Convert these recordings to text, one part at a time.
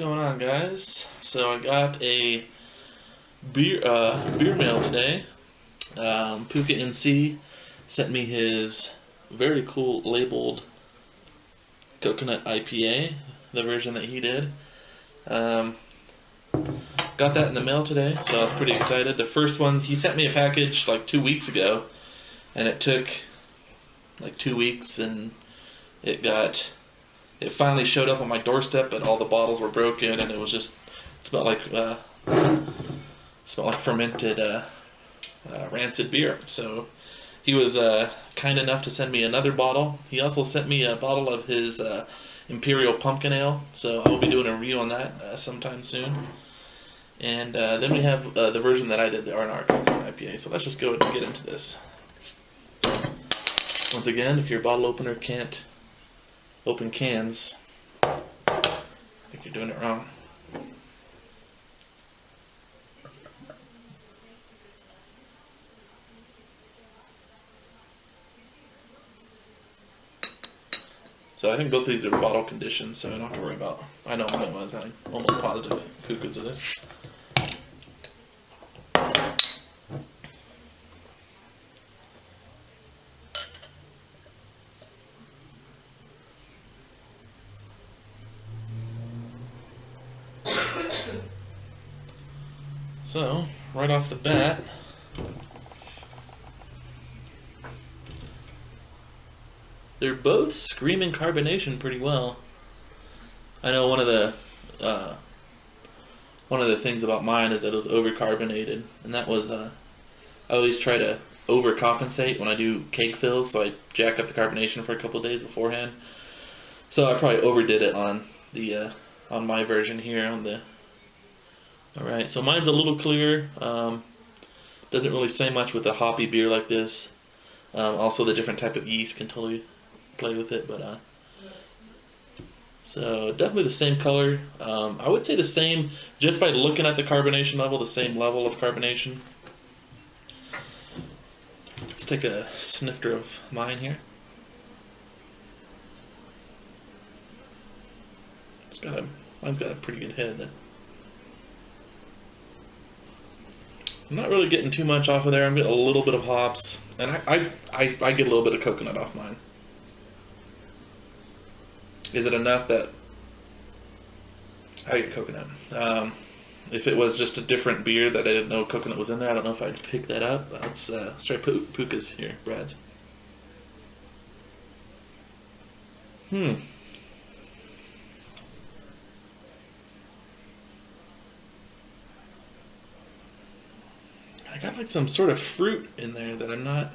going on, guys? So I got a beer mail today. pookaNC sent me his very cool labeled coconut IPA, the version that he did. Got that in the mail today, so I was pretty excited. The first one, he sent me a package like 2 weeks ago, and it took like 2 weeks, and it finally showed up on my doorstep, but all the bottles were broken, and it smelled like fermented rancid beer. So he was kind enough to send me another bottle. He also sent me a bottle of his imperial pumpkin ale, so I will be doing a review on that sometime soon. And then we have the version that I did, the R&R coconut IPA. So let's just go and get into this. Once again, if your bottle opener can't open cans, I think you're doing it wrong. So I think both of these are bottle conditions, so I don't have to worry about. I know mine was. I'm almost positive pooka's of this. So, right off the bat, they're both screaming carbonation pretty well. I know one of the things about mine is that it was overcarbonated, and that was I always try to overcompensate when I do keg fills, so I jack up the carbonation for a couple of days beforehand. So I probably overdid it on the on my version here on the. Alright, so mine's a little clearer. Doesn't really say much with a hoppy beer like this. Also, the different type of yeast can totally play with it, but so definitely the same color. I would say the same, just by looking at the carbonation level, the same level of carbonation. Let's take a snifter of mine here. Mine's got a pretty good head. I'm not really getting too much off of there. I'm getting a little bit of hops, and I get a little bit of coconut off mine. Is it enough that I get coconut? If it was just a different beer that I didn't know coconut was in there, I don't know if I'd pick that up. Let's try pooka's here, Brad's. I got like some sort of fruit in there that I'm not.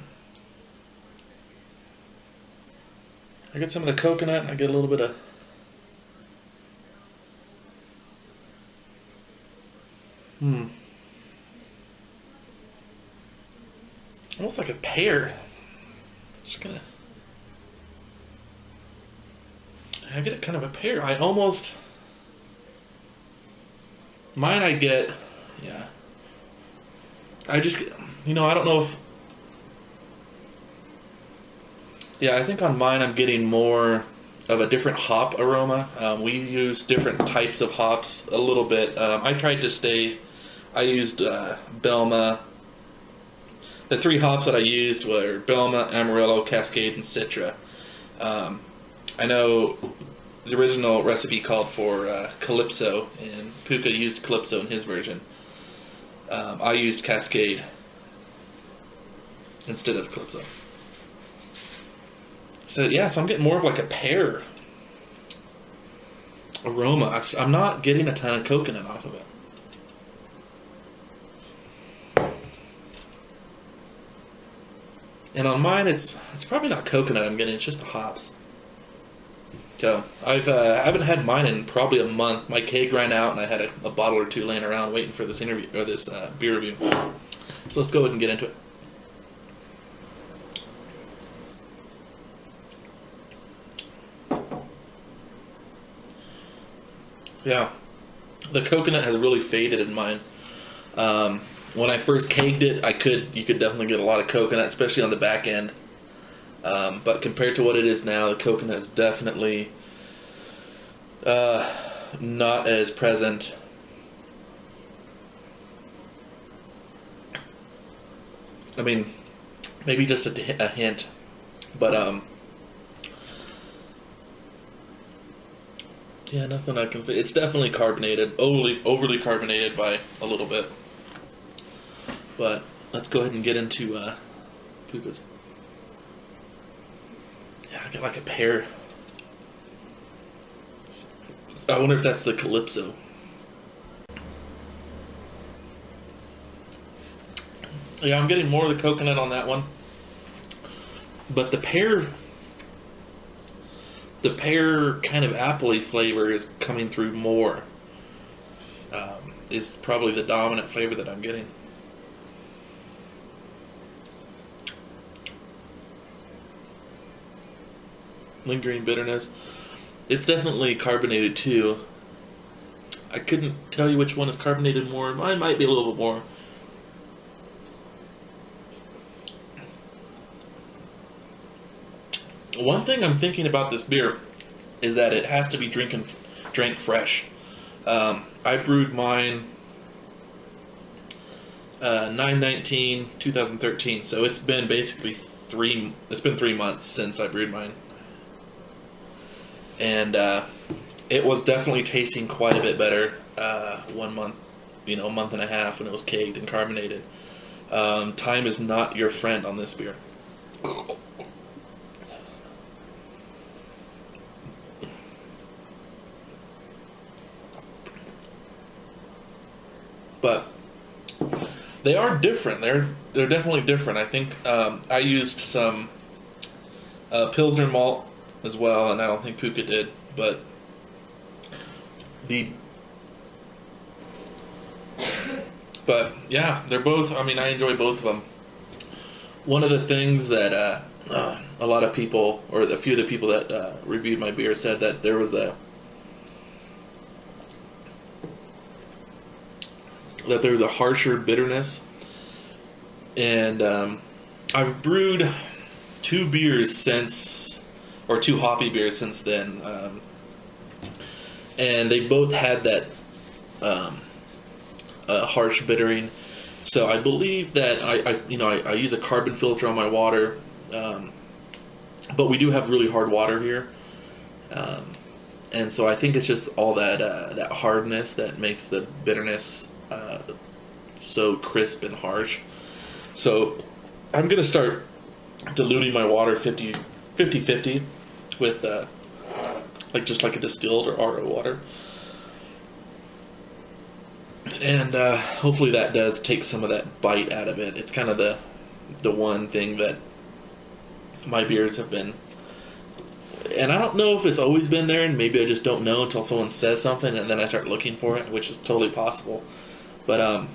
I get some of the coconut, and I get a little bit of. Almost like a pear. Just gonna. I get a kind of a pear. Mine I get, yeah. I just, I don't know if, yeah, I think on mine I'm getting more of a different hop aroma. We use different types of hops a little bit. I used Belma. The 3 hops that I used were Belma, Amarillo, Cascade, and Citra. I know the original recipe called for Calypso, and Pooka used Calypso in his version. I used Cascade instead of Calypso. So yeah, so I'm getting more of like a pear aroma. I'm not getting a ton of coconut off of it. And on mine, it's probably not coconut I'm getting. It's just the hops. So I haven't had mine in probably a month. My keg ran out, and I had a bottle or 2 laying around waiting for this interview or this beer review. So let's go ahead and get into it. Yeah, the coconut has really faded in mine. When I first kegged it, you could definitely get a lot of coconut, especially on the back end. But compared to what it is now, the coconut is definitely not as present. I mean, maybe just a hint, but yeah, nothing I can. It's definitely carbonated, overly carbonated by a little bit. But let's go ahead and get into pookas. Yeah, I got like a pear. I wonder if that's the Calypso. Yeah, I'm getting more of the coconut on that one. But the pear kind of appley flavor is coming through more. Is probably the dominant flavor that I'm getting. Lingering bitterness. It's definitely carbonated too. I couldn't tell you which one is carbonated more. Mine might be a little bit more. One thing I'm thinking about this beer is that it has to be drank fresh. I brewed mine 9/19/2013, so it's been basically 3 months since I brewed mine. And it was definitely tasting quite a bit better 1 month, a month and a half when it was kegged and carbonated. Time is not your friend on this beer. But they are different. They're definitely different. I think I used some Pilsner malt as well, and I don't think Pooka did. But yeah, they're both. I mean, I enjoy both of them. One of the things that a lot of people, or a few of the people that reviewed my beer, said that there was a harsher bitterness. And I've brewed 2 beers since, or 2 hoppy beers since then, and they both had that harsh bittering. So I believe that I use a carbon filter on my water, but we do have really hard water here, and so I think it's just all that hardness that makes the bitterness so crisp and harsh. So I'm gonna start diluting my water 50/50 with just like a distilled or RO water, and hopefully that does take some of that bite out of it. It's kind of the one thing that my beers have been, and I don't know if it's always been there, and maybe I just don't know until someone says something and then I start looking for it, which is totally possible. But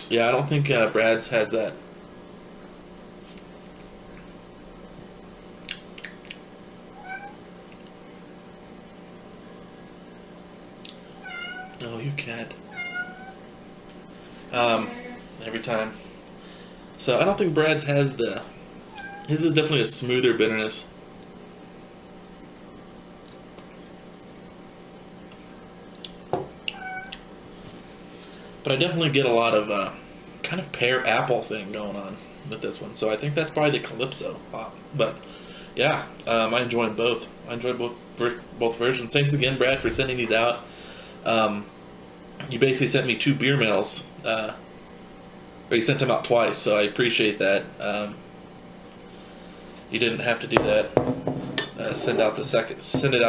yeah, I don't think Brad's has that. No, you can't. Every time. So I don't think Brad's has the. His is definitely a smoother bitterness. But I definitely get a lot of kind of pear apple thing going on with this one. So I think that's probably the Calypso. But yeah, I enjoy both. I enjoy both versions. Thanks again, Brad, for sending these out. You basically sent me 2 beer mails. Or you sent them out twice, so I appreciate that. You didn't have to do that. Send it out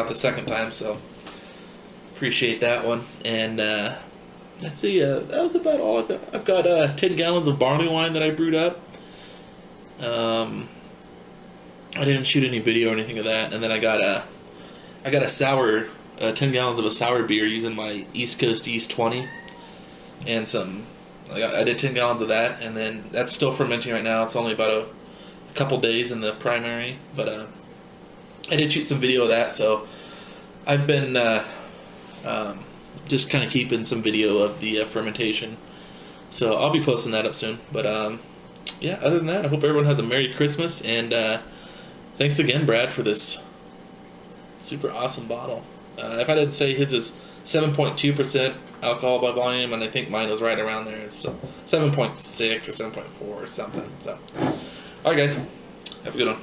the second time, so appreciate that one. And let's see, that was about all I've got. I've got 10 gallons of barley wine that I brewed up. I didn't shoot any video or anything of that. And then I got a sour, 10 gallons of a sour beer using my East Coast Yeast 20, and I did 10 gallons of that, and then that's still fermenting right now. It's only about a couple days in the primary, but I did shoot some video of that, so I've been just kind of keeping some video of the fermentation. So I'll be posting that up soon. But yeah, other than that, I hope everyone has a Merry Christmas, and thanks again, Brad, for this super awesome bottle. If I did say his is 7.2% alcohol by volume, and I think mine was right around there. It's 7.6 or 7.4 or something. So, all right, guys, have a good one.